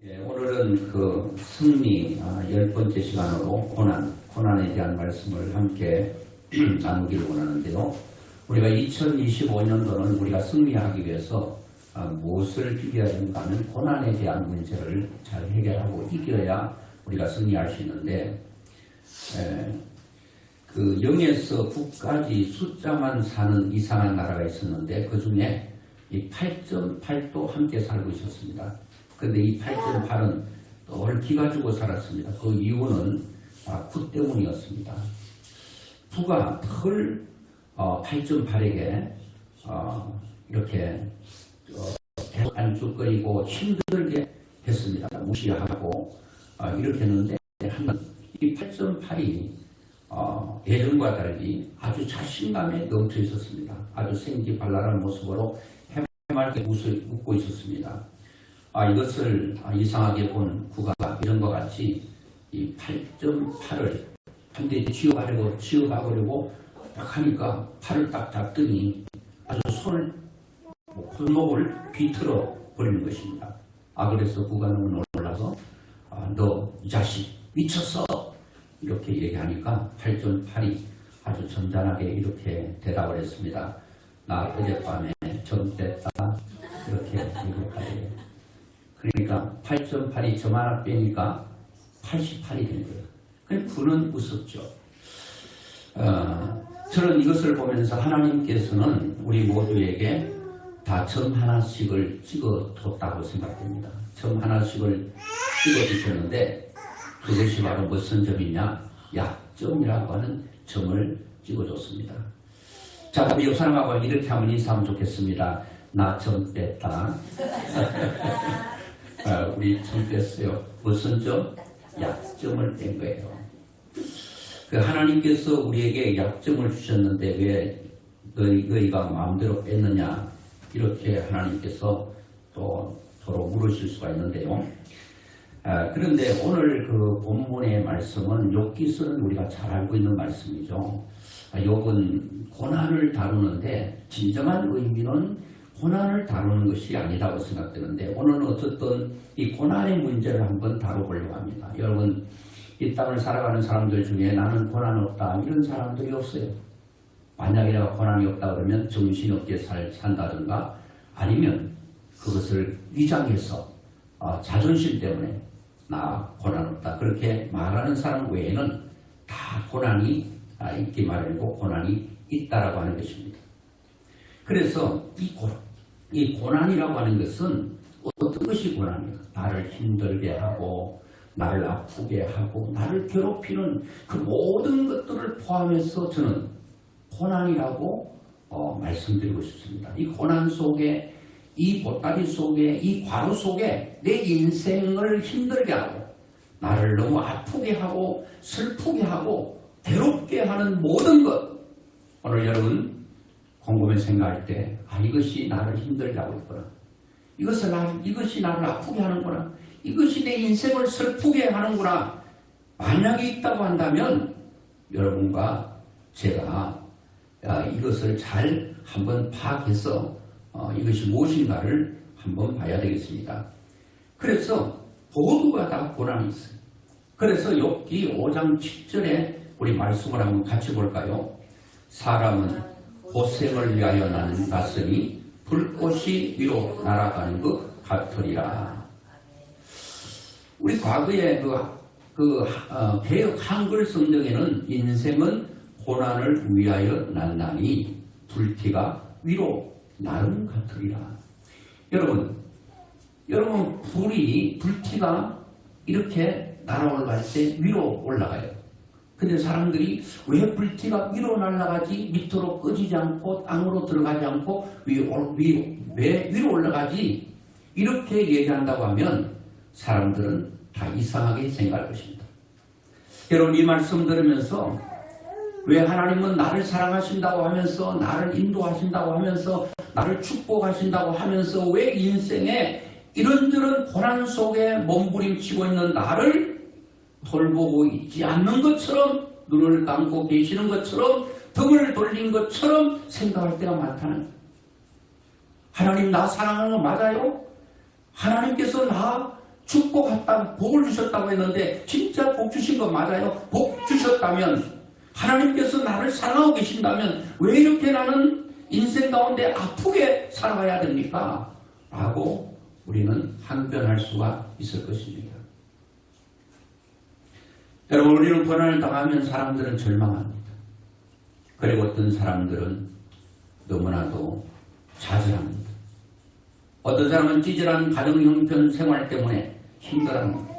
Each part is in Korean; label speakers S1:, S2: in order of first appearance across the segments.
S1: 예, 오늘은 그 승리 10번째 시간으로 고난에 대한 말씀을 함께 나누기를 원하는데요. 우리가 2025년도는 우리가 승리하기 위해서 무엇을 비교해야 되는가 하면 고난에 대한 문제를 잘 해결하고 이겨야 우리가 승리할 수 있는데, 그 0에서 9까지 숫자만 사는 이상한 나라가 있었는데 그 중에 이 8.8도 함께 살고 있었습니다. 그런데 이 8.8은 늘 기가 죽어 살았습니다. 그 이유는 9 때문이었습니다. 9가 늘 8.8에게 이렇게 계속 안죽거리고 힘들게 했습니다. 무시하고 이렇게 했는데 이 8.8이 예전과 달리 아주 자신감에 넘쳐 있었습니다. 아주 생기발랄한 모습으로 해맑게 웃고 있었습니다. 이것을 이상하게 본 9가 예전과 같이 이 8.8을 한 대 쥐어가려고 딱 하니까 팔을 딱 잡더니 아주 골목을 비틀어 버리는 것입니다. 그래서 9가 너무 놀라서 너 이 자식 미쳤어! 이렇게 얘기하니까 8.8이 아주 점잖하게 이렇게 대답을 했습니다. 나 어젯밤에 점 뗐다. 이렇게 얘기했다고요. 그러니까 8.8이 점 하나 빼니까 88이 된 거예요. 그러니까 9는 웃었죠. 저는 이것을 보면서 하나님께서는 우리 모두에게 다 점 하나씩을 찍어뒀다고 생각됩니다. 점 하나씩을 찍어주셨는데 그것이 바로 무슨 점이냐? 약점이라고 하는 점을 찍어줬습니다. 자, 우리 옆 사람하고 이렇게 하면 인사하면 좋겠습니다. 나 점 뺐다. 우리 점 뺐어요. 무슨 점? 약점을 뺀 거예요. 그 하나님께서 우리에게 약점을 주셨는데 왜 너희가 마음대로 뺐느냐? 이렇게 하나님께서 또 서로 물으실 수가 있는데요. 그런데 오늘 그 본문의 말씀은 욥기서는 우리가 잘 알고 있는 말씀이죠. 욥은 고난을 다루는데 진정한 의미는 고난을 다루는 것이 아니라고 생각되는데 오늘은 어쨌든 이 고난의 문제를 한번 다뤄보려고 합니다. 여러분, 이 땅을 살아가는 사람들 중에 나는 고난 없다 이런 사람들이 없어요. 만약에 내가 고난이 없다 그러면 정신없게 산다든가 아니면 그것을 위장해서 자존심 때문에 나 고난 없다 그렇게 말하는 사람 외에는 다 고난이 있기 마련이고 고난이 있다라고 하는 것입니다. 그래서 이 고난이라고 하는 것은 어떤 것이 고난이에요? 나를 힘들게 하고 나를 아프게 하고 나를 괴롭히는 그 모든 것들을 포함해서 저는 고난이라고 말씀드리고 싶습니다. 이 고난 속에 이 보따리 속에 이 과로 속에 내 인생을 힘들게 하고 나를 너무 아프게 하고 슬프게 하고 괴롭게 하는 모든 것 오늘 여러분 곰곰이 생각할 때 이것이 나를 힘들게 하고 있구나. 이것이 나를 아프게 하는구나. 이것이 내 인생을 슬프게 하는구나. 만약에 있다고 한다면 여러분과 제가 이것을 잘 한번 파악해서 이것이 무엇인가를 한번 봐야 되겠습니다. 그래서 모두가 다 고난이 있어요. 그래서 욥기 5장 7절에 우리 말씀을 한번 같이 볼까요? 사람은 고생을 위하여 났으니 불꽃이 위로 날아가는 것 같으리라. 우리 과거에 개역 한글 성경에는 인생은 고난을 위하여 났나니 불티가 위로 나름 같으리라. 여러분 불티가 이렇게 날아올라갈 때 위로 올라가요. 근데 사람들이 왜 불티가 위로 날아가지 밑으로 꺼지지 않고 땅으로 들어가지 않고 왜 위로 올라가지 이렇게 얘기한다고 하면 사람들은 다 이상하게 생각할 것입니다. 여러분 이 말씀 들으면서 왜 하나님은 나를 사랑하신다고 하면서 나를 인도하신다고 하면서 나를 축복하신다고 하면서 왜 인생에 이런저런 고난 속에 몸부림치고 있는 나를 돌보고 있지 않는 것처럼 눈을 감고 계시는 것처럼 등을 돌린 것처럼 생각할 때가 많다는 거예요. 하나님 나 사랑하는 거 맞아요? 하나님께서 나 죽고 갔다 복을 주셨다고 했는데 진짜 복 주신 거 맞아요? 복 주셨다면 하나님께서 나를 사랑하고 계신다면 왜 이렇게 나는 인생 가운데 아프게 살아가야 됩니까? 라고 우리는 항변할 수가 있을 것입니다. 여러분, 우리는 고난을 당하면 사람들은 절망합니다. 그리고 어떤 사람들은 너무나도 좌절합니다. 어떤 사람은 찌질한 가정 형편 생활 때문에 힘들어합니다.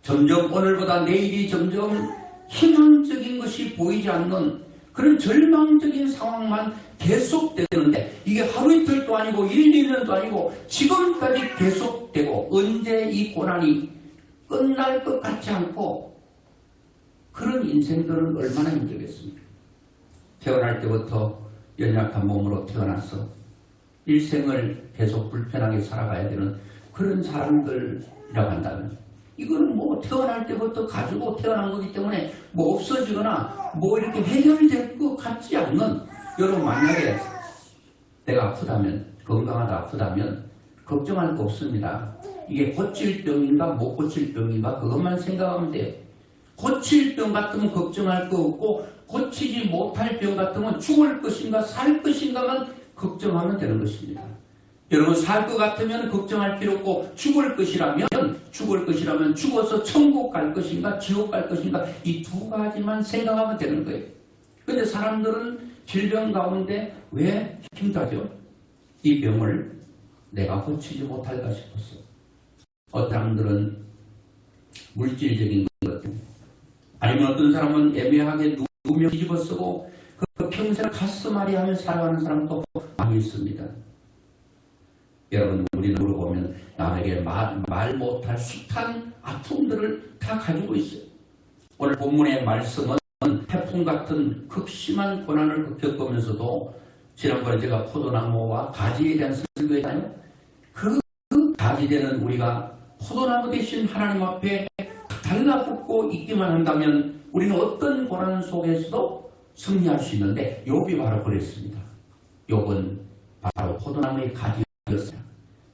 S1: 점점 오늘보다 내일이 점점 희망적인 것이 보이지 않는 그런 절망적인 상황만 계속되는데 이게 하루 이틀도 아니고 1, 2년도 아니고 지금까지 계속되고 언제 이 고난이 끝날 것 같지 않고 그런 인생들은 얼마나 힘들겠습니까? 태어날 때부터 연약한 몸으로 태어나서 일생을 계속 불편하게 살아가야 되는 그런 사람들이라고 한다면 이거는 뭐 태어날 때부터 가지고 태어난 거기 때문에 뭐 없어지거나 뭐 이렇게 해결될 것 같지 않는 여러분 만약에 내가 아프다면 건강하다 아프다면 걱정할 거 없습니다. 이게 고칠 병인가 못 고칠 병인가 그것만 생각하면 돼요. 고칠 병 같으면 걱정할 거 없고 고치지 못할 병 같으면 죽을 것인가 살 것인가만 걱정하면 되는 것입니다. 여러분 살 것 같으면 걱정할 필요 없고 죽을 것이라면 죽어서 천국 갈 것인가 지옥 갈 것인가 이 두 가지만 생각하면 되는 거예요. 그런데 사람들은 질병 가운데 왜 힘들죠? 이 병을 내가 고치지 못할까 싶었어. 어떤 사람들은 물질적인 것 때문에 아니면 어떤 사람은 애매하게 누우며 뒤집어 쓰고 그 평생 가슴앓이 하며 살아가는 사람도 많이 있습니다. 여러분 우리는 물어보면 남에게 말 못할 숱한 아픔들을 다 가지고 있어요. 오늘 본문의 말씀은 태풍 같은 극심한 고난을 겪으면서도 지난번에 제가 포도나무와 가지에 대한 설교했잖아요. 그 가지되는 우리가 포도나무 대신 하나님 앞에 달라붙고 있기만 한다면 우리는 어떤 고난 속에서도 승리할 수 있는데 욥이 바로 그랬습니다. 욥은 바로 포도나무의 가지였어요.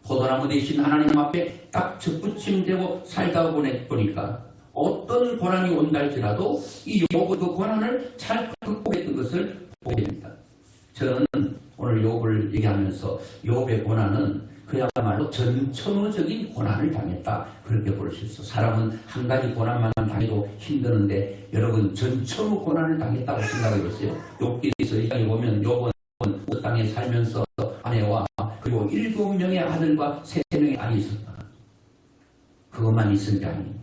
S1: 포도나무 대신 하나님 앞에 딱 접붙임되고 살다 보니까 어떤 고난이 온다 할지라도 이 욥은 그 고난을 잘 극복했던 것을 보게 됩니다. 저는 오늘 욥을 얘기하면서 욥의 고난은 그야말로 전천후적인 고난을 당했다 그렇게 볼 수 있어. 사람은 한 가지 고난만 당해도 힘드는데 여러분 전천후 고난을 당했다고 생각해 보세요. 욥기서 이야기 보면 욥은 그 땅에 살면서 아내와 그리고 7명의 아들과 3명의 아이 있었다. 그것만 있은 게 아니에요.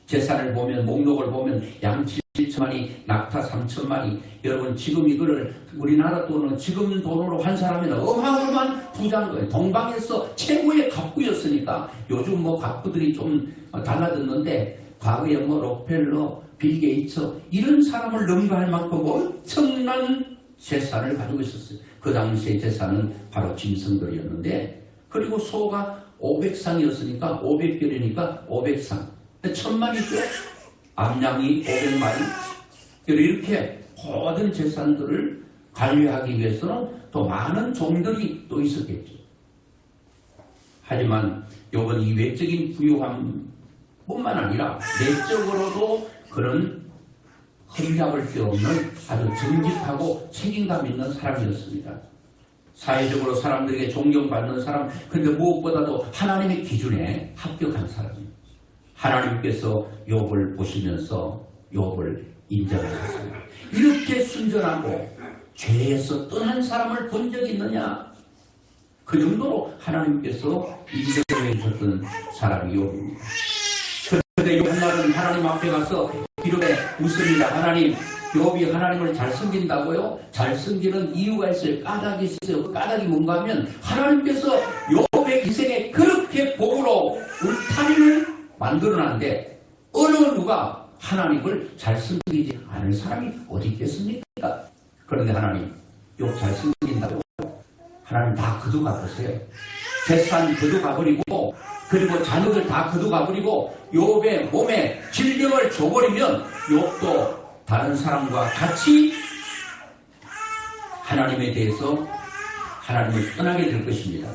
S1: 재산을 보면 목록을 보면 양 7천마리, 낙타 3천마리. 여러분 지금 이거를 우리나라 돈은 지금 돈으로 환산하면 어마어마한 부자인 거예요. 동방에서 최고의 갑부였으니까 요즘 뭐 갑부들이 좀 달라졌는데 과거에 뭐 록펠러, 빌 게이츠 이런 사람을 능가할 만큼 엄청난 재산을 가지고 있었어요. 그 당시의 재산은 바로 짐승들이었는데 그리고 소가 500상이었으니까 500결이니까 500상 1000마리죠. 암양이 500마리. 이렇게 모든 재산들을 관리하기 위해서는 또 많은 종들이 또 있었겠죠. 하지만 욥은 이 외적인 부유함뿐만 아니라 내적으로도 그런 흠잡을 데 없는 아주 정직하고 책임감 있는 사람이었습니다. 사회적으로 사람들에게 존경받는 사람, 그런데 무엇보다도 하나님의 기준에 합격한 사람입니다. 하나님께서 욥을 보시면서 욥을 인정하셨습니다. 이렇게 순전하고 죄에서 떠난 사람을 본 적이 있느냐? 그 정도로 하나님께서 인정해 주셨던 사람이 욥입니다. 그런데 욥 한날은 하나님 앞에 가서 이렇게 웃습니다. 하나님, 욥이 하나님을 잘 섬긴다고요? 잘 섬기는 이유가 있어요. 까닭이 있어요. 그 까닭이 뭔가 하면 하나님께서 욥의 인생에 그렇게 복으로 울타리를 만들어놨는데 어느 누가 하나님을 잘 섬기지 않을 사람이 어디 있겠습니까? 그런데 하나님 욥 잘 섬긴다고 하나님 다 거두가 보세요. 재산 거두가 버리고 그리고 자녀들 다 거두가 버리고 욥의 몸에 질병을 줘버리면 욥도 다른 사람과 같이 하나님에 대해서 하나님을 떠나게 될 것입니다.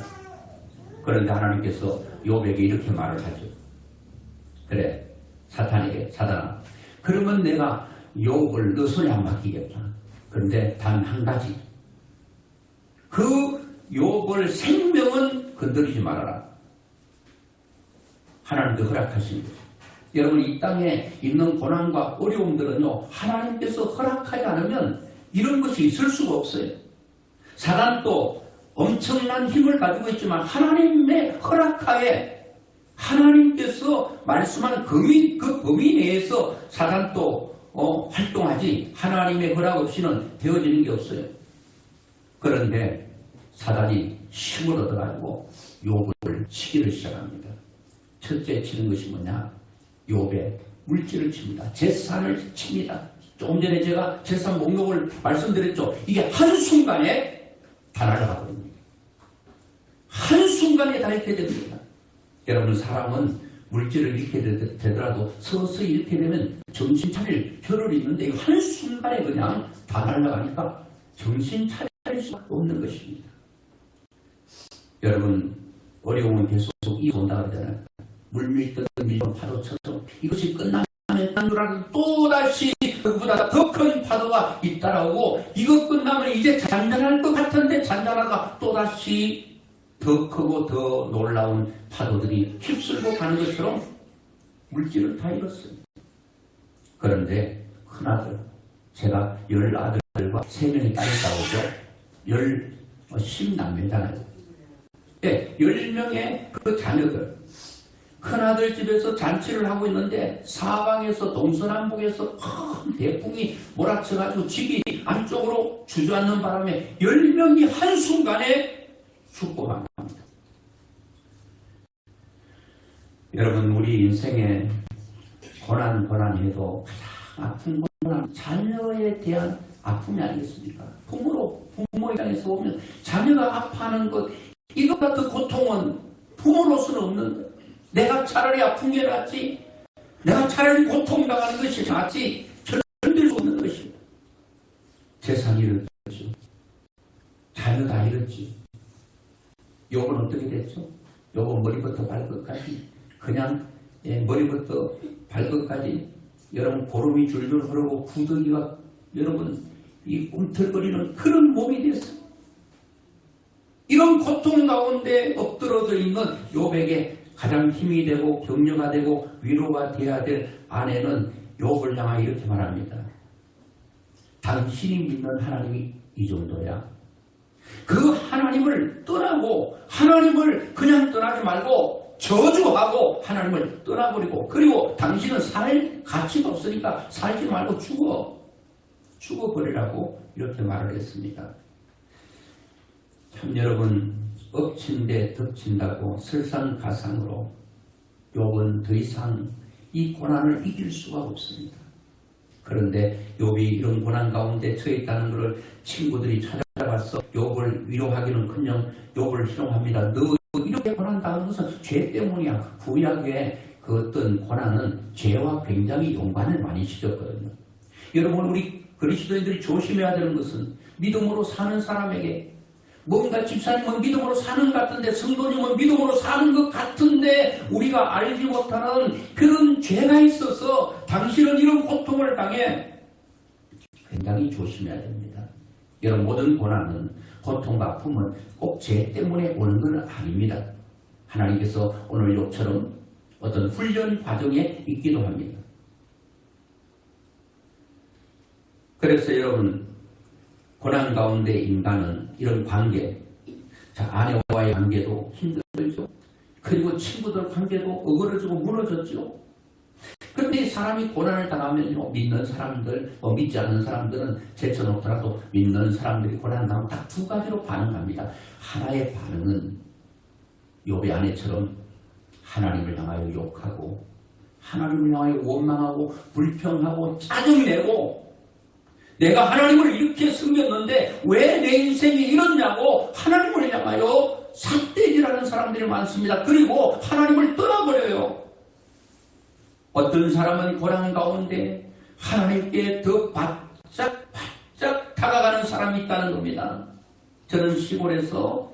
S1: 그런데 하나님께서 욥에게 이렇게 말을 하죠. 그래, 사단아, 그러면 내가 욥을 너 손에 안 맡기겠다. 그런데 단 한 가지, 그 욥을 생명은 건드리지 말아라. 하나님도 허락하신 거죠. 여러분, 이 땅에 있는 고난과 어려움들은요, 하나님께서 허락하지 않으면 이런 것이 있을 수가 없어요. 사단도 엄청난 힘을 가지고 있지만 하나님의 허락하에 하나님께서 말씀한 그 범위 내에서 사단도 활동하지 하나님의 허락 없이는 되어지는 게 없어요. 그런데 사단이 힘을 얻어가지고 욥을 치기를 시작합니다. 첫째 치는 것이 뭐냐? 욥의 물질을 칩니다. 재산을 칩니다. 조금 전에 제가 재산 목록을 말씀드렸죠. 이게 한순간에 다 날아가거든요. 한순간에 다 잃게 됩니다. 여러분, 사람은 물질을 잃게 되더라도 서서히 잃게 되면 정신 차릴 겨를이 있는데 이거 한순간에 그냥 다 날아가니까 정신 차릴 수밖에 없는 것입니다. 여러분, 어려움은 계속 이어온다 그러잖아요. 물밀던 밀던 파도처럼 이것이 끝나면 줄 알았는데 또다시 그보다 더 큰 파도가 잇따라오고 이것 끝나면 이제 잔잔할 것 같은데 잔잔하다가 또다시 더 크고 더 놀라운 파도들이 휩쓸고 가는 것처럼 물질을 다 잃었어요. 그런데 큰아들, 제가 10아들과 3명의 딸이 싸우죠. 10남매잖아요. 네, 10명의 그 자녀들, 큰아들 집에서 잔치를 하고 있는데 사방에서 동서남북에서 큰 대풍이 몰아쳐가지고 집이 안쪽으로 주저앉는 바람에 10명이 한순간에 죽고 맙니다. 여러분, 우리 인생에 고난해도 가장 아픈 고난, 자녀에 대한 아픔이 아니겠습니까? 부모 입장에서 보면 자녀가 아파하는 것, 이것보다 더 고통은 부모로서는 없는 것. 내가 차라리 아픈 게 낫지, 내가 차라리 고통당하는 것이 낫지, 견딜 수 없는 것입니다. 재산이 잃었지, 자녀 다 잃었지. 욥은 어떻게 됐죠? 욥은 머리부터 발끝까지 그냥 머리부터 발끝까지 여러분 고름이 줄줄 흐르고 구더기가 여러분 이 꿈틀거리는 그런 몸이 됐어요. 이런 고통 가운데 엎드러져 있는 욥에게 가장 힘이 되고 격려가 되고 위로가 되어야 될 아내는 욥을 향하여 이렇게 말합니다. 당신이 믿는 하나님이 이 정도야. 그 하나님을 떠나고 하나님을 그냥 떠나지 말고 저주하고 하나님을 떠나버리고 그리고 당신은 살 가치가 없으니까 살지 말고 죽어버리라고 이렇게 말을 했습니다. 참 여러분, 엎친 데 덮친다고 설상가상으로 욥은 더 이상 이 고난을 이길 수가 없습니다. 그런데 욥이 이런 고난 가운데 처해 있다는 것을 친구들이 찾아가서 욥을 위로하기는커녕 욥을 희롱합니다. 너 이렇게 고난당하는 것은 죄 때문이야. 구약의 그 어떤 고난은 죄와 굉장히 연관을 많이 시켰거든요. 여러분, 우리 그리스도인들이 조심해야 되는 것은 믿음으로 사는 사람에게 뭔가 집사님은 믿음으로 사는 것 같은데 성도님은 믿음으로 사는 것 같은데 우리가 알지 못하는 그런 죄가 있어서 당신은 이런 고통을 당해 굉장히 조심해야 됩니다. 여러분, 모든 고난은 고통과 아픔은 꼭 죄 때문에 오는 건 아닙니다. 하나님께서 오늘 욥처럼 어떤 훈련 과정에 있기도 합니다. 그래서 여러분, 고난 가운데 인간은 이런 관계, 자, 아내와의 관계도 힘들죠. 그리고 친구들 관계도 어그러지고 무너졌죠. 그런데 이 사람이 고난을 당하면요, 믿는 사람들, 믿지 않는 사람들은 제쳐놓더라도 믿는 사람들이 고난을 당하면 딱 두 가지로 반응합니다. 하나의 반응은 욥의 아내처럼 하나님을 향하여 욕하고 하나님을 향하여 원망하고 불평하고 짜증내고 내가 하나님을 이렇게 섬겼는데 왜 내 인생이 이렇냐고 하나님을 향하여 삿대질하는 사람들이 많습니다. 그리고 하나님을 떠나버려요. 어떤 사람은 고난 가운데 하나님께 더 바짝 다가가는 사람이 있다는 겁니다. 저는 시골에서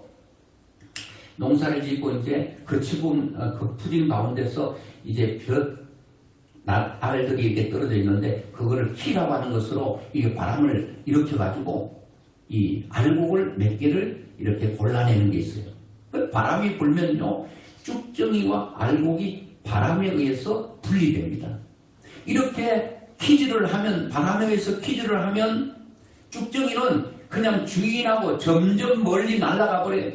S1: 농사를 짓고 이제 그 지붕, 그 푸딩 가운데서 이제 알들이 이렇게 떨어져 있는데 그거를 키라고 하는 것으로 이게 바람을 일으켜가지고 이 알곡을 몇 개를 이렇게 골라내는 게 있어요. 그 바람이 불면요, 쭉정이와 알곡이 바람에 의해서 분리됩니다. 이렇게 키질을 하면, 바람에 의해서 키질을 하면 쭉정이는 그냥 주인하고 점점 멀리 날아가 버려요.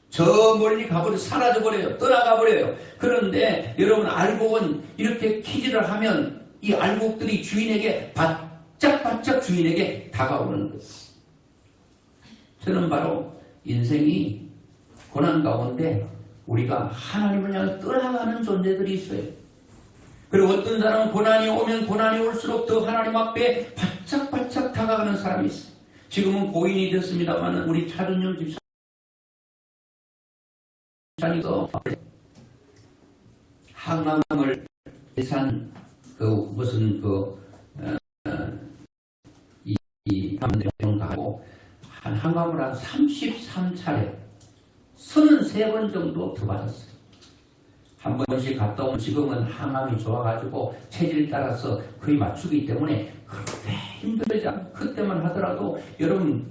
S1: 저 멀리 가버려, 사라져버려요. 떠나가버려요. 그런데 여러분, 알곡은 이렇게 키질을 하면 이 알곡들이 주인에게 바짝바짝 주인에게 다가오는 거예요. 저는 바로 인생이 고난 가운데 우리가 하나님을 향해 떠나가는 존재들이 있어요. 그리고 어떤 사람은 고난이 오면 고난이 올수록 더 하나님 앞에 바짝바짝 다가가는 사람이 있어요. 지금은 고인이 됐습니다만 우리 차준영 집사님도 항암을 예산 병 가고 항암을 한 33차례 33번 정도 더 받았어요. 한 번씩 갔다 오면 지금은 항암이 좋아가지고 체질 따라서 거의 맞추기 때문에 그렇게 힘들지 않고 그때만 하더라도 여러분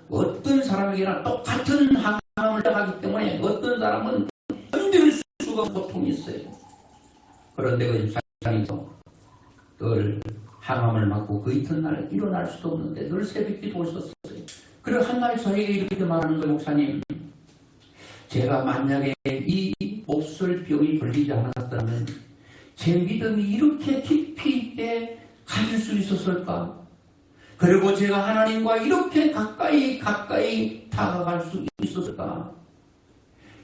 S1: 어떤 사람에게나 똑같은 항암을 하기 때문에 어떤 사람은 힘들 수가 고통이 있어요. 그런데 그 집사님도 늘 항암을 맞고 그 이튿날 일어날 수도 없는데 늘 새벽기도 오셨어요. 그리고 한날 저에게 이렇게 말하는 거예요. 목사님, 제가 만약에 이 몹쓸병이 걸리지 않았다면 제 믿음이 이렇게 깊이 있게 가질 수 있었을까? 그리고 제가 하나님과 이렇게 가까이 다가갈 수 있었을까?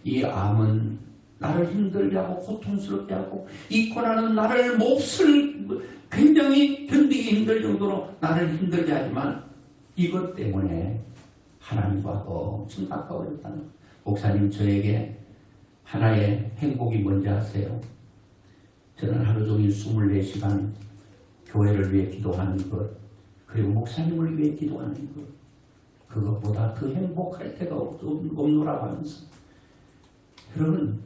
S1: 이 암은 나를 힘들게 하고 고통스럽게 하고 이 고난은 나를 굉장히 견디기 힘들 정도로 나를 힘들게 하지만 이것 때문에 하나님과 엄청 가까워졌다는 거예요. 목사님, 저에게 하나의 행복이 뭔지 아세요? 저는 하루 종일 24시간 교회를 위해 기도하는 것, 그리고 목사님을 위해 기도하는 것, 그것보다 더 행복할 때가 없노라고 하면서, 여러분,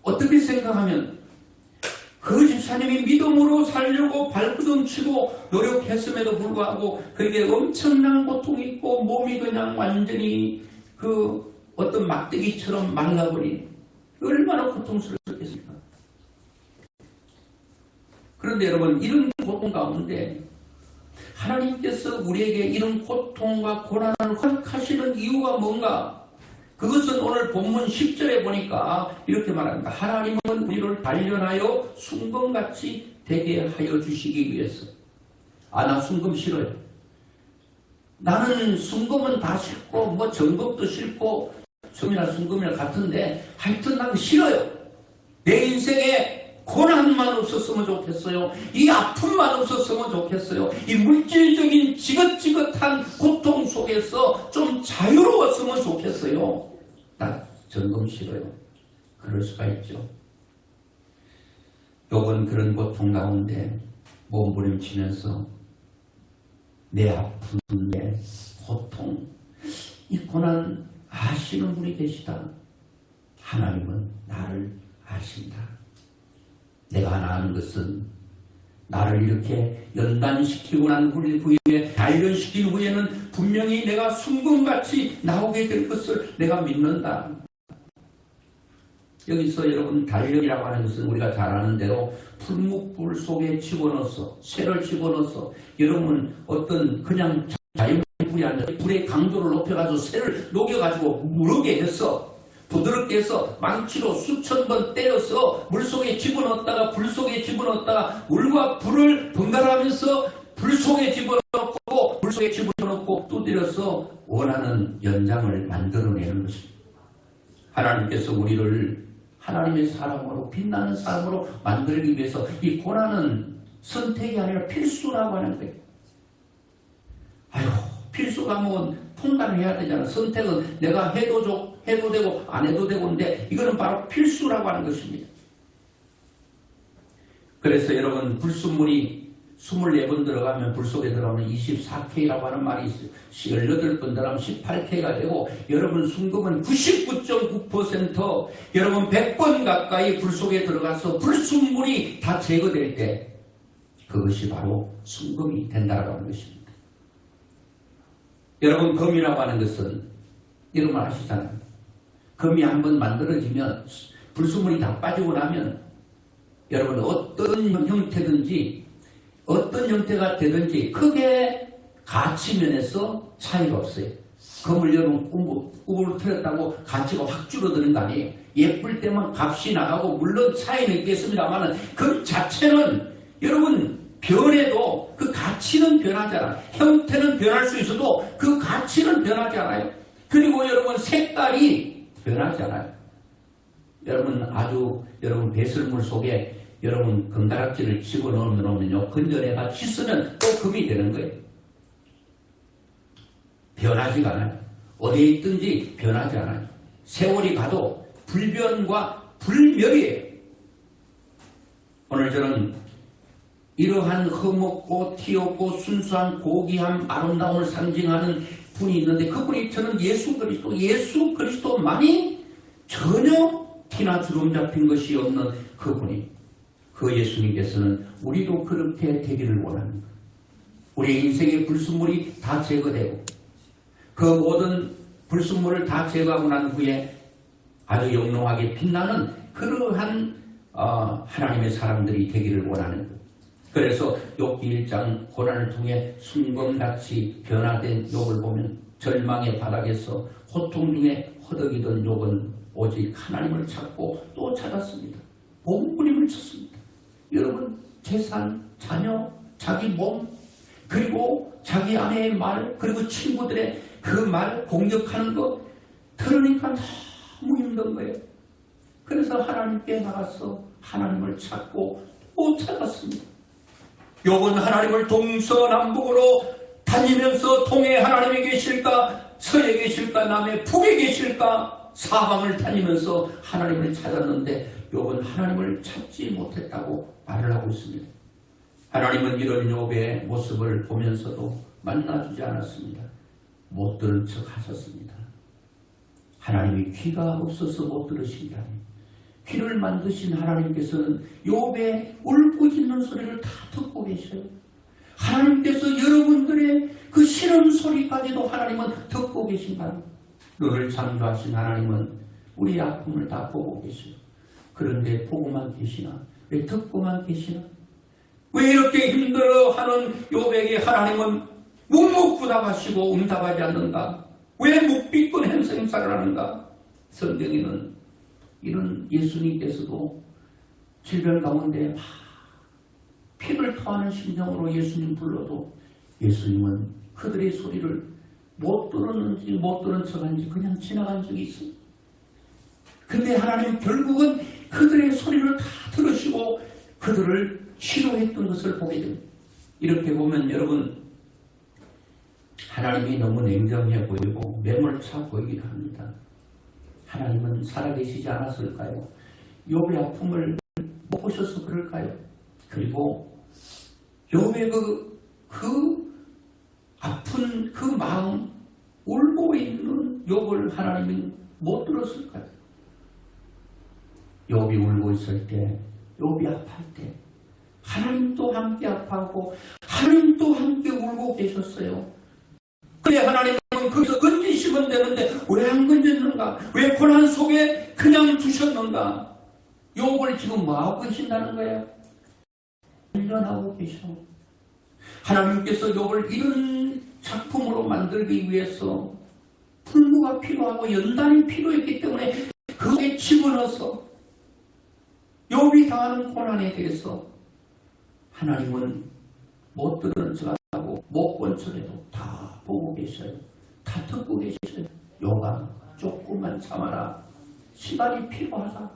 S1: 어떻게 생각하면 그 집사님이 믿음으로 살려고 발버둥치고 노력했음에도 불구하고 그에게 엄청난 고통이 있고 몸이 그냥 완전히 그 어떤 막대기처럼 말라버린, 얼마나 고통스럽겠습니까? 그런데 여러분, 이런 고통 가운데 하나님께서 우리에게 이런 고통과 고난을 허락하시는 이유가 뭔가? 그것은 오늘 본문 10절에 보니까 이렇게 말합니다. 하나님은 우리를 단련하여 순금같이 되게 하여 주시기 위해서. 나 순금 싫어요. 나는 순금은 다 싫고 정금도 싫고 점이나 순금이나 같은데 하여튼 나는 싫어요. 내 인생에 고난만 없었으면 좋겠어요. 이 아픔만 없었으면 좋겠어요. 이 물질적인 지긋지긋한 고통 속에서 좀 자유로웠으면 좋겠어요. 나 점검 싫어요. 그럴 수가 있죠. 욥은 그런 고통 가운데 몸부림치면서 내 아픔, 내 고통, 이 고난 아시는 분이 계시다. 하나님은 나를 아신다. 내가 하나 아는 것은 나를 이렇게 연단시키고 난 후에 단련시킨 후에는 분명히 내가 순금같이 나오게 될 것을 내가 믿는다. 여기서 여러분 단련이라고 하는 것은 우리가 잘 아는 대로 풀묵불 속에 집어넣어서 쇠를 집어넣어서 여러분 어떤 그냥 자연불이 아니라 불의 강도를 높여가지고 쇠를 녹여가지고 무르게 해서 부드럽게 해서 망치로 수천 번 때려서 물속에 집어넣었다가 불속에 집어넣었다가 물과 불을 번갈아가면서 불속에 집어넣고 물속에 집어넣고 두드려서 원하는 연장을 만들어내는 것입니다. 하나님께서 우리를 하나님의 사람으로 빛나는 사람으로 만들기 위해서 이 고난은 선택이 아니라 필수라고 하는 거예요. 필수가 뭐 통과해야 되잖아. 선택은 내가 해도 되고 안 해도 되고인데 이거는 바로 필수라고 하는 것입니다. 그래서 여러분 불순물이 24번 들어가면 불 속에 들어가면 24K라고 하는 말이 있어요. 18번 들어가면 18K가 되고 여러분 순금은 99.9% 여러분 100번 가까이 불 속에 들어가서 불순물이 다 제거될 때 그것이 바로 순금이 된다고 하는 것입니다. 여러분 금이라고 하는 것은 여러분 아시잖아요. 금이 한번 만들어지면 불순물이 다 빠지고 나면 여러분 어떤 형태든지 어떤 형태가 되든지 크게 가치면에서 차이가 없어요. 금을 여러분 꾸부로 틀었다고 가치가 확 줄어드는 거 아니에요. 예쁠 때만 값이 나가고 물론 차이는 있겠습니다만 금 자체는 여러분 변해도 그 가치는 변하지 않아요. 형태는 변할 수 있어도 그 가치는 변하지 않아요. 그리고 여러분 색깔이 변하지 않아요. 여러분 배설물 속에 여러분 금가락지를 집어넣으면요 건져내가 씻으면 또 금이 되는 거예요. 변하지가 않아요. 어디에 있든지 변하지 않아요. 세월이 가도 불변과 불멸이에요. 오늘 저는 이러한 흠없고 티없고 순수한 고귀한 아름다움을 상징하는 분이 있는데 그분이 저는 예수 그리스도만이 전혀 티나 주름 잡힌 것이 없는 그분이 그 예수님께서는 우리도 그렇게 되기를 원합니다. 우리의 인생의 불순물이 다 제거되고 그 모든 불순물을 다 제거하고 난 후에 아주 영롱하게 빛나는 그러한 하나님의 사람들이 되기를 원하는 것. 그래서 욥기 1장 고난을 통해 순금같이 변화된 욥을 보면 절망의 바닥에서 고통 중에 허덕이던 욥은 오직 하나님을 찾고 또 찾았습니다. 몸부림을 쳤습니다. 여러분 재산, 자녀, 자기 몸 그리고 자기 아내의 말 그리고 친구들의 그 말 공격하는 거 들으니까 너무 힘든 거예요. 그래서 하나님께 나가서 하나님을 찾고 또 찾았습니다. 욥은 하나님을 동서남북으로 다니면서 동해 하나님이 계실까 서에 계실까 남해 북에 계실까 사방을 다니면서 하나님을 찾았는데 욥은 하나님을 찾지 못했다고 말을 하고 있습니다. 하나님은 이런 욥의 모습을 보면서도 만나주지 않았습니다. 못 들은 척 하셨습니다. 하나님이 귀가 없어서 못 들으신 게 아니에요. 귀를 만드신 하나님께서는 욥의 울부짖는 소리를 다 듣고 계셔요. 하나님께서 여러분들의 그 싫은 소리까지도 하나님은 듣고 계신다. 너를 창조하신 하나님은 우리 아픔을 다 보고 계셔요. 그런데 보고만 계시나? 왜 듣고만 계시나? 왜 이렇게 힘들어하는 욥에게 하나님은 묵묵부답하시고 응답하지 않는가? 왜 묵비권 행사를 하는가? 성경에는 이런 예수님께서도 질병 가운데 막 피를 토하는 심정으로 예수님 불러도 예수님은 그들의 소리를 못 들었는지 못 들은 척한지 그냥 지나간 적이 있어요. 근데 하나님 결국은 그들의 소리를 다 들으시고 그들을 치료했던 것을 보게 됩니다. 이렇게 보면 여러분 하나님이 너무 냉정해 보이고 매몰차 보이기도 합니다. 하나님은 살아계시지 않았을까요? 욥의 아픔을 못 보셔서 그럴까요? 그리고 욥의 그 아픈 그 마음 울고 있는 욥을 하나님이 못 들었을까요? 욥이 울고 있을 때 욥이 아파할 때 하나님도 함께 아파하고 하나님도 함께 울고 계셨어요. 그런데 하나님은 거기서 건지시면 되는데 왜 안 건졌는가? 왜 고난 속에 그냥 두셨는가? 욥을 지금 뭐하고 계신다는 거예요? 훈련하고 계셔. 하나님께서 욥을 이런 작품으로 만들기 위해서 풀무가 필요하고 연단이 필요했기 때문에 그 속에 집어넣어서 욥이 당하는 고난에 대해서 하나님은 못 들은 척하고 못 본 척해도 다 보고 계셔요. 다 듣고 계셔요. 욥아 조금만 참아라. 시간이 필요하다.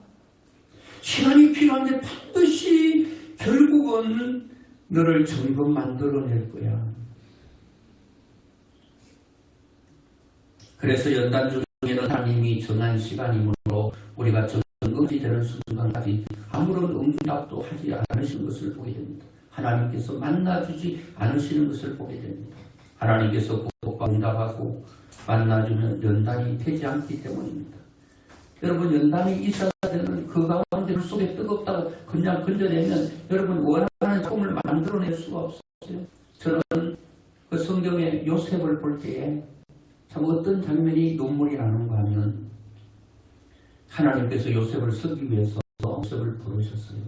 S1: 시간이 필요한데 반드시 결국은 너를 정금 만들어낼 거야. 그래서 연단 중에는 하나님이 정한 시간이므로 우리가 정금이 되는 순간까지 아무런 응답도 하지 않으신 것을 보게 됩니다. 하나님께서 만나주지 않으시는 것을 보게 됩니다. 하나님께서 구속과 응답하고 만나주면 연단이 되지 않기 때문입니다. 여러분, 연단이 있어야 되는 그 가운데 물 속에 뜨겁다고 그냥 건져내면 여러분 원하는 꿈을 만들어낼 수가 없어요. 저는 그 성경에 요셉을 볼 때에 참 어떤 장면이 눈물이 나는가 하면 하나님께서 요셉을 쓰기 위해서 요셉을 부르셨어요.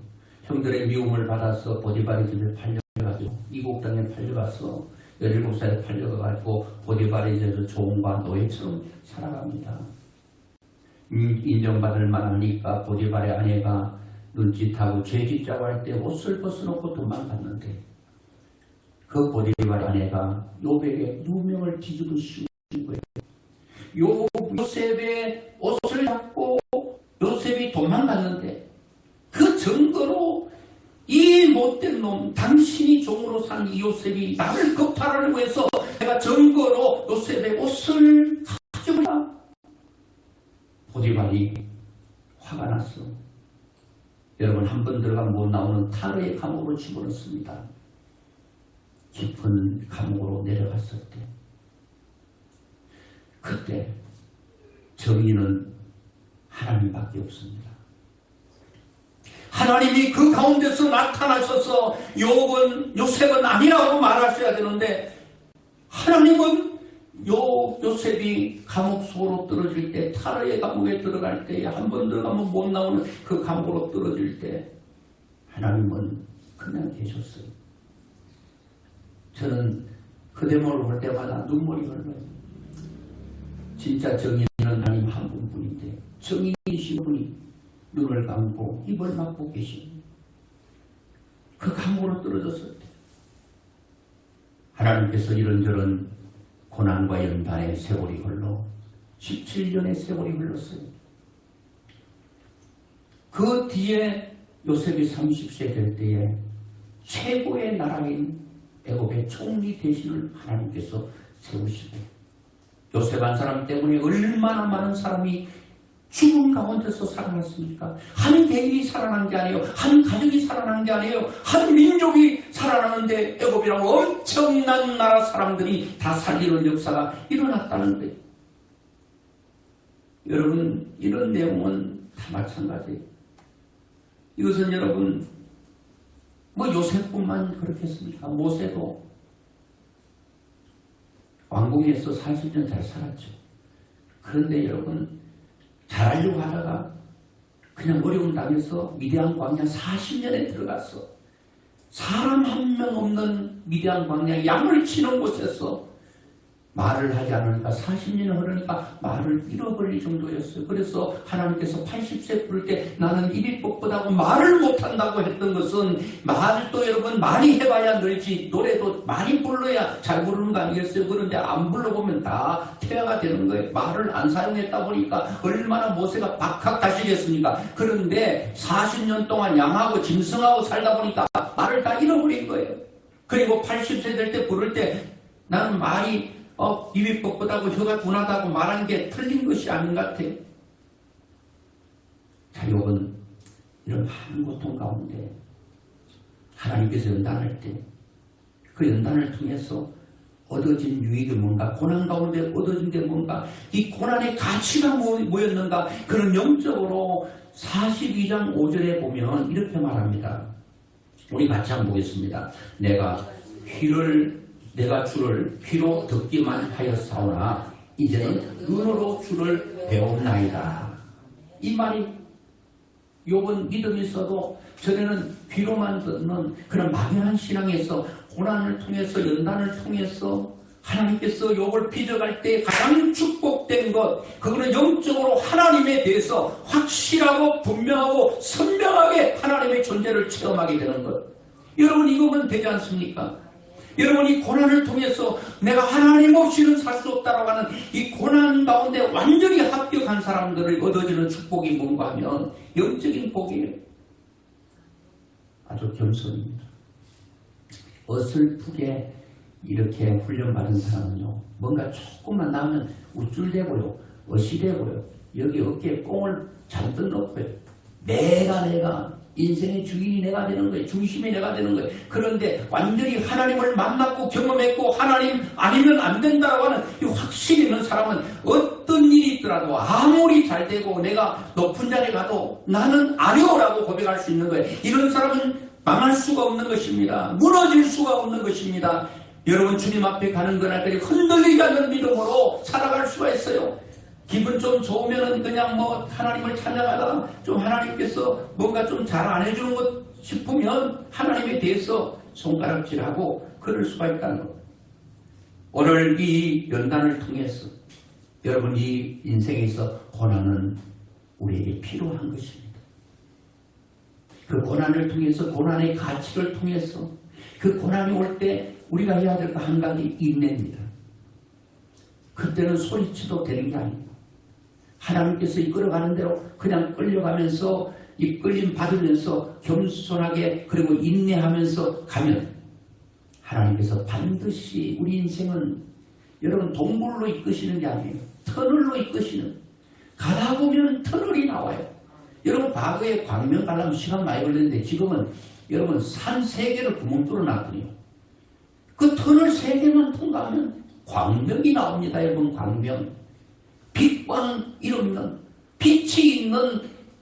S1: 형들의 미움을 받아서 보디발의 집에 팔려가지고 이국 땅에 팔려가서 17살에 팔려가지고 보디발의 집에서 종과 노예처럼 살아갑니다. 인정받을 만하니까 보디발의 아내가 눈짓하고 죄짓자고 할 때 옷을 벗어놓고 도망갔는데 그 보디발의 아내가 요백의 누명을 뒤집어 씌운 거예요. 요셉의 옷을 잡고 요셉이 도망갔는데 그 증거로 이 못된 놈, 당신이 종으로 산 이 요셉이 나를 겁탈하려고 해서 내가 증거로 요셉의 옷을 가져오라. 보디발이 화가 났어. 여러분, 한 번 들어가면 못 나오는 타르의 감옥으로 집어넣습니다. 깊은 감옥으로 내려갔을 때 그때 정의는 하나님밖에 없습니다. 하나님이 그 가운데서 나타나셔서 요셉은 아니라고 말하셔야 되는데 하나님은 요셉이 감옥 속으로 떨어질 때, 타르의 감옥에 들어갈 때, 한 번 들어가면 못 나오는 그 감옥으로 떨어질 때 하나님은 그냥 계셨어요. 저는 그 대목을 볼 때마다 눈물이 흘러요. 진짜 정의는 하나님 한 분뿐인데 정의이신 분이 눈을 감고 입을 막고 계신 그 감옥으로 떨어졌을 때 하나님께서 이런저런 고난과 연단의 세월이 흘러 17년의 세월이 흘렀어요. 그 뒤에 요셉이 30세 될 때에 최고의 나라인 애굽의 총리 대신을 하나님께서 세우시고 요셉 한 사람 때문에 얼마나 많은 사람이 죽음 가운데서 살아났습니까? 한 개인이 살아난 게 아니에요. 한 가족이 살아난 게 아니에요. 한 민족이 살아나는데 애굽이라고 엄청난 나라 사람들이 다 살리는 역사가 일어났다는 거예요. 여러분, 이런 내용은 다 마찬가지예요. 이것은 여러분 요셉뿐만 그렇겠습니까? 모세도 왕궁에서 40년 잘 살았죠. 그런데 여러분, 잘하려고 하다가 그냥 어려운 땅에서 미디안 광야 40년에 들어갔어. 사람 한 명 없는 미디안 광야 양을 치는 곳에서 말을 하지 않으니까 40년이 흐르니까 말을 잃어버릴 정도였어요. 그래서 하나님께서 80세 부를 때 나는 입이 뻣뻣하고 말을 못한다고 했던 것은 말도 여러분 많이 해봐야 늘지 노래도 많이 불러야 잘 부르는 거 아니겠어요? 그런데 안 불러보면 다 퇴화가 되는 거예요. 말을 안 사용했다 보니까 얼마나 모세가 박학다시겠습니까? 그런데 40년 동안 양하고 짐승하고 살다 보니까 말을 다 잃어버린 거예요. 그리고 80세 될 때 부를 때 나는 말이 입이 뻣뻣하고 혀가 둔하다고 말한 게 틀린 것이 아닌 것 같아요. 자, 요건 이런 많은 고통 가운데 하나님께서 연단할 때 그 연단을 통해서 얻어진 유익이 뭔가, 고난 가운데 얻어진 게 뭔가, 이 고난의 가치가 뭐였는가, 그런 영적으로 42장 5절에 보면 이렇게 말합니다. 우리 같이 한번 보겠습니다. 내가 주를 귀로 듣기만 하였사오나 이제는 눈으로 주를 배웠나이다. 이 말이 욥은 믿음이 있어도 전에는 귀로만 듣는 그런 막연한 신앙에서 고난을 통해서 연단을 통해서 하나님께서 욥을 빚어갈 때 가장 축복된 것, 그거는 영적으로 하나님에 대해서 확실하고 분명하고 선명하게 하나님의 존재를 체험하게 되는 것. 여러분, 이거면 되지 않습니까? 여러분이 고난을 통해서 내가 하나님 없이는 살 수 없다라고 하는 이 고난 가운데 완전히 합격한 사람들을 얻어지는 축복이 뭔가 하면 영적인 복이에요. 아주 겸손입니다. 어설프게 이렇게 훈련받은 사람은요, 뭔가 조금만 나오면 우쭐대고요, 어시대고요, 여기 어깨에 뽕을 잔뜩 넣고요, 내가 인생의 주인이 내가 되는 거예요. 중심이 내가 되는 거예요. 그런데 완전히 하나님을 만났고 경험했고 하나님 아니면 안 된다라고 하는 이 확신이 있는 사람은 어떤 일이 있더라도 아무리 잘 되고 내가 높은 자리에 가도 나는 아니오라고 고백할 수 있는 거예요. 이런 사람은 망할 수가 없는 것입니다. 무너질 수가 없는 것입니다. 여러분 주님 앞에 가는 그날까지 흔들리지 않는 믿음으로 살아갈 수가 있어요. 기분 좀 좋으면은 그냥 뭐 하나님을 찬양하다가 좀 하나님께서 뭔가 좀 잘 안 해주는 것 싶으면 하나님에 대해서 손가락질하고 그럴 수가 있다는 것. 오늘 이 연단을 통해서 여러분 이 인생에서 고난은 우리에게 필요한 것입니다. 그 고난을 통해서 고난의 가치를 통해서 그 고난이 올 때 우리가 해야 될 거 한 가지 인내입니다. 그때는 소리쳐도 되는 게 아닙니다. 하나님께서 이끌어가는 대로 그냥 끌려가면서 이 끌림 받으면서 겸손하게 그리고 인내하면서 가면 하나님께서 반드시 우리 인생은 여러분 동굴로 이끄시는 게 아니에요. 터널로 이끄시는. 가다 보면 터널이 나와요. 여러분 과거에 광명 가려면 시간 많이 걸렸는데 지금은 여러분 산 3개를 구멍 뚫어놨거든요. 그 터널 3개만 통과하면 광명이 나옵니다. 여러분 광명. 빛광 이루는 빛이 있는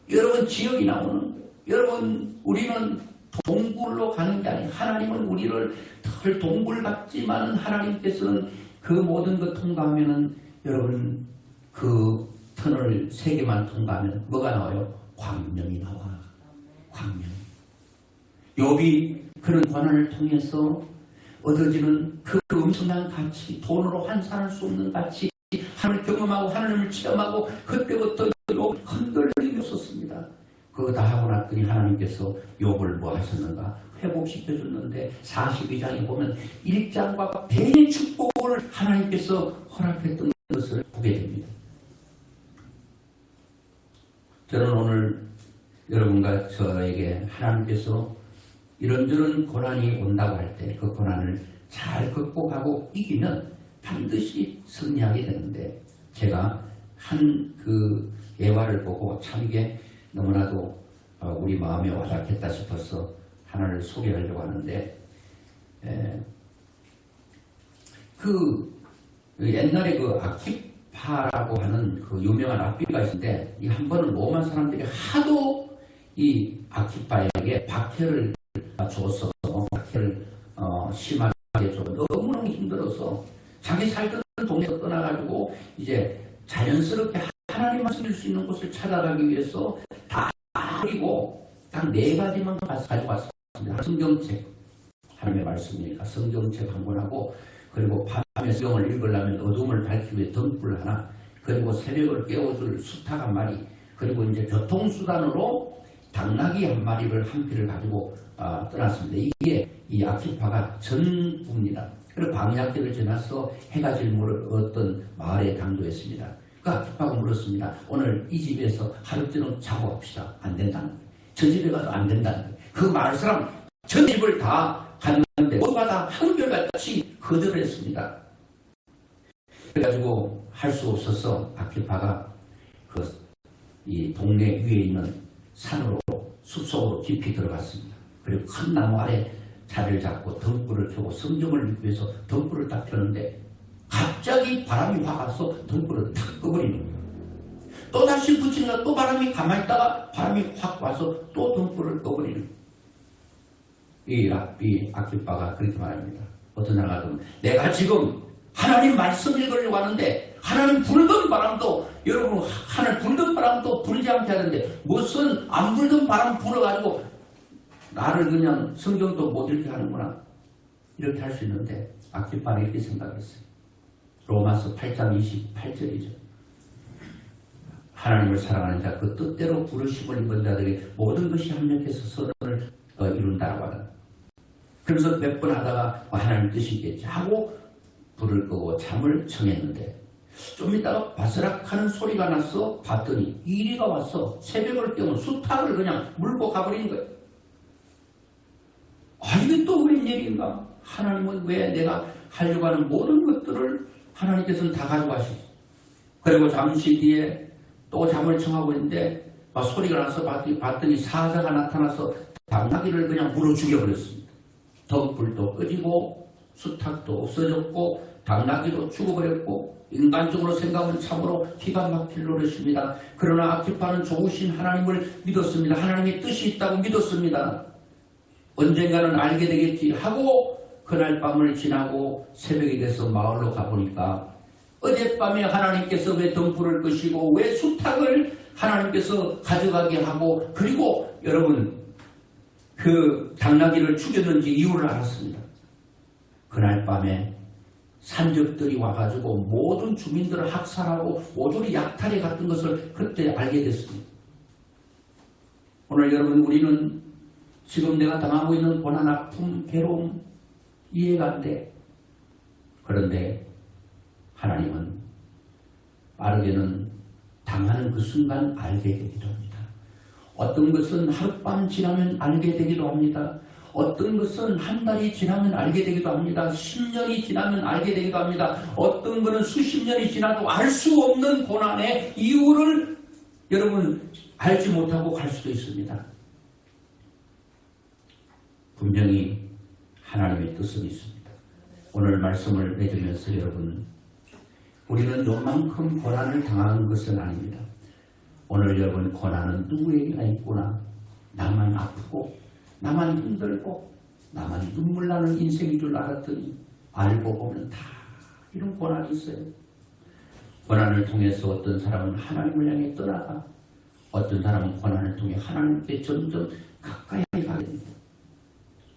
S1: 여러분 지역이 나오는 거예요. 여러분 우리는 동굴로 가는 게 아니에요. 하나님은 우리를 덜 동굴 같지만 하나님께서는 그 모든 것 통과하면은 여러분 그 터널 3개만 통과하면 뭐가 나와요? 광명이 나와. 광명. 욥이 그런 고난을 통해서 얻어지는 그 엄청난 가치, 돈으로 환산할 수 없는 가치, 하나님을 경험하고 하나님을 체험하고 그때부터 욥 흔들림이 없었습니다. 그거 다 하고 났더니 하나님께서 욥을 뭐 하셨는가? 회복시켜줬는데 42장에 보면 1장과 대의 축복을 하나님께서 허락했던 것을 보게 됩니다. 저는 오늘 여러분과 저에게 하나님께서 이런저런 고난이 온다고 할 때 그 고난을 잘 극복하고 이기면 반드시 승리하게 되는데 제가 한 그 예화를 보고 참 이게 너무나도 우리 마음에 와닿겠다 싶어서 하나를 소개하려고 하는데 그 옛날에 그 아키파라고 하는 그 유명한 랍비가 있는데 이 한 번은 로마 사람들이 하도 이 아키파에게 박해를 줬어. 박해를 심하게 줘. 너무너무 힘들어서 자기 살던 동네에서 떠나가지고 이제 자연스럽게 하나님만 섬길 수 있는 곳을 찾아가기 위해서 다 버리고 딱 4가지만 가지고 왔습니다. 성경책, 하나님의 말씀이니까 성경책 한 권하고 그리고 밤에 성경을 읽으려면 어둠을 밝히기 위해 등불 하나 그리고 새벽을 깨워줄 수탉 한 마리 그리고 이제 교통수단으로 당나귀 한 마리를 한 피를 가지고 떠났습니다. 이게 이 아키파가 전부입니다. 그리고 광야길을 지나서 해가 질무를 어떤 마을에 당도했습니다. 그 아키파가 물었습니다. 오늘 이 집에서 하루 종일 자고 갑시다. 안 된다는 거예요. 저 집에 가도 안 된다는 거예요. 그 마을 사람 전 집을 다 갔는데 모두가 다 한결같이 거절했습니다. 그래가지고 할 수 없어서 아키파가 이 동네 위에 있는 산으로 숲속으로 깊이 들어갔습니다. 그리고 큰 나무 아래 자리를 잡고 등불을 켜고 성경을 읽기 위해서 등불을 딱 켜는데 갑자기 바람이 확 와서 등불을 탁 꺼버리는 거예요. 또 다시 붙이니까 또 바람이 가만히 있다가 바람이 확 와서 또 등불을 꺼버리는 거예요. 이 랍비 아키파가 그렇게 말합니다. 어떤 사람 같으면 내가 지금 하나님 말씀 읽으려고 하는데 하나님 불던 바람도 여러분 하늘 불던 바람도 불지 않게 하는데 무슨 안 불던 바람 불어가지고 나를 그냥 성경도 못 읽게 하는구나 이렇게 할 수 있는데 아키파는 이렇게 생각했어요. 로마서 8장 28절이죠. 하나님을 사랑하는 자 그 뜻대로 부르심을 입은 자들에게 모든 것이 합력해서 선을 이룬다라고 하는. 그래서 몇 번 하다가 하나님 뜻이 있겠지 하고 불을 끄고 잠을 청했는데 좀 이따가 바스락하는 소리가 나서 봤더니 이리가 와서 새벽을 깨운 수탉을 그냥 물고 가버리는 거예요. 이게 또 웬일인가? 하나님은 왜 내가 하려고 하는 모든 것들을 하나님께서는 다 가져가시지? 그리고 잠시 뒤에 또 잠을 청하고 있는데 막 소리가 나서 봤더니 사자가 나타나서 당나귀를 그냥 물어 죽여버렸습니다. 덤불도 꺼지고 수탉도 없어졌고 당나귀도 죽어버렸고 인간적으로 생각하면 참으로 기가 막힐 노릇입니다. 그러나 아키파는 좋으신 하나님을 믿었습니다. 하나님의 뜻이 있다고 믿었습니다. 언젠가는 알게 되겠지 하고 그날 밤을 지나고 새벽이 돼서 마을로 가보니까 어젯밤에 하나님께서 왜 덤불을 끄시고 왜 수탉을 하나님께서 가져가게 하고 그리고 여러분 그 당나귀를 죽였는지 이유를 알았습니다. 그날 밤에 산적들이 와가지고 모든 주민들을 학살하고 모조리 약탈해 갔던 것을 그때 알게 됐습니다. 오늘 여러분 우리는 지금 내가 당하고 있는 고난, 아픔, 괴로움 이해가 안 돼. 그런데 하나님은 빠르게는 당하는 그 순간 알게 되기도 합니다. 어떤 것은 하룻밤 지나면 알게 되기도 합니다. 어떤 것은 한 달이 지나면 알게 되기도 합니다. 10년이 지나면 알게 되기도 합니다. 어떤 것은 수십 년이 지나도 알 수 없는 고난의 이유를 여러분 알지 못하고 갈 수도 있습니다. 분명히 하나님의 뜻은 있습니다. 오늘 말씀을 맺으면서 여러분 우리는 요만큼 고난을 당하는 것은 아닙니다. 오늘 여러분 고난은 누구에게나 있구나. 나만 아프고 나만 힘들고 나만 눈물 나는 인생인 줄 알았더니 알고 보면 다 이런 고난이 있어요. 고난을 통해서 어떤 사람은 하나님을 향해 떠나가 어떤 사람은 고난을 통해 하나님께 점점 가까이 가게 됩니다.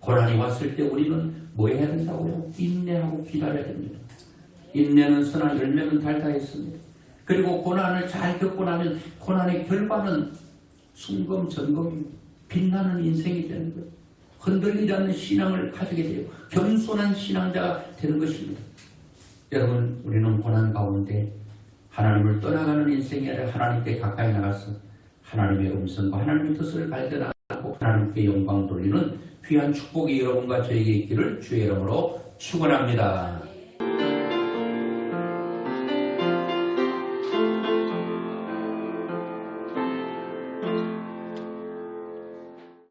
S1: 고난이 왔을 때 우리는 뭐 해야 된다고요? 인내하고 기다려야 됩니다. 인내는 선한 열매는 달다 했습니다. 그리고 고난을 잘 겪고 나면 고난의 결과는 순금 전금입니다. 빛나는 인생이 되는 거예요. 흔들리지 않는 신앙을 가지게 돼요. 겸손한 신앙자가 되는 것입니다. 여러분 우리는 고난 가운데 하나님을 떠나가는 인생이 아니라 하나님께 가까이 나가서 하나님의 음성과 하나님의 뜻을 발견하고 하나님께 영광 돌리는 귀한 축복이 여러분과 저에게 있기를 주의 이름으로 축원합니다.